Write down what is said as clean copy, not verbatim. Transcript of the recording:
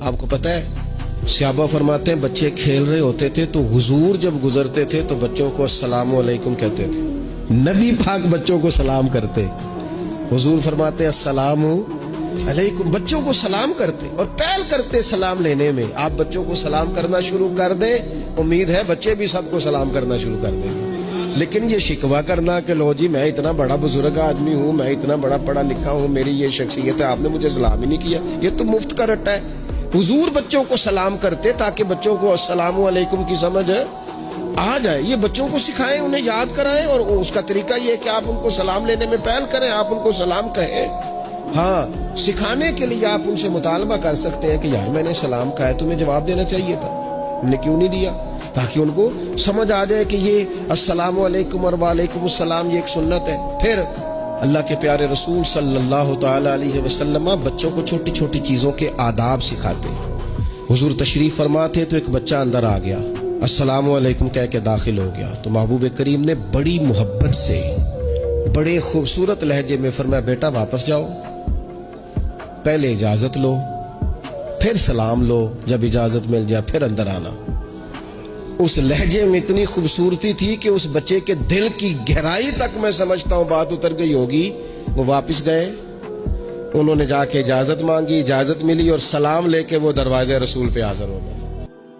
آپ کو پتہ ہے صحابہ فرماتے ہیں بچے کھیل رہے ہوتے تھے تو حضور جب گزرتے تھے تو بچوں کو السلام علیکم کہتے تھے. نبی پاک بچوں کو سلام کرتے. حضور فرماتے ہیں السلام علیکم، بچوں کو سلام کرتے اور پہل کرتے سلام لینے میں. آپ بچوں کو سلام کرنا شروع کر دیں، امید ہے بچے بھی سب کو سلام کرنا شروع کر دیں گے. لیکن یہ شکوہ کرنا کہ لو جی میں اتنا بڑا بزرگ آدمی ہوں، میں اتنا بڑا پڑھا لکھا ہوں، میری یہ شخصیت ہے، آپ نے مجھے سلام ہی نہیں کیا، یہ تو مفت کا رٹا ہے. حضور بچوں کو سلام کرتے تاکہ بچوں کو السلام علیکم کی سمجھ آ جائے. یہ بچوں کو سکھائیں، انہیں یاد کرائیں، اور اس کا طریقہ یہ کہ آپ ان کو سلام لینے میں پہل کریں، آپ ان کو سلام کہیں. ہاں، سکھانے کے لیے آپ ان سے مطالبہ کر سکتے ہیں کہ یار میں نے سلام کہا ہے، تمہیں جواب دینا چاہیے تھا، ہم نے کیوں نہیں دیا، تاکہ ان کو سمجھ آ جائے کہ یہ السلام علیکم اور وعلیکم السلام یہ ایک سنت ہے. پھر اللہ کے پیارے رسول صلی اللہ تعالی علیہ وسلم بچوں کو چھوٹی چھوٹی چیزوں کے آداب سکھاتے. حضور تشریف فرماتے تو ایک بچہ اندر آ گیا، السلام علیکم کہہ کے داخل ہو گیا، تو محبوب کریم نے بڑی محبت سے بڑے خوبصورت لہجے میں فرمایا بیٹا واپس جاؤ، پہلے اجازت لو، پھر سلام لو، جب اجازت مل جائے پھر اندر آنا. اس لہجے میں اتنی خوبصورتی تھی کہ اس بچے کے دل کی گہرائی تک میں سمجھتا ہوں بات اتر گئی ہوگی. وہ واپس گئے، انہوں نے جا کے اجازت مانگی، اجازت ملی، اور سلام لے کے وہ دروازے رسول پہ حاضر ہو گئے.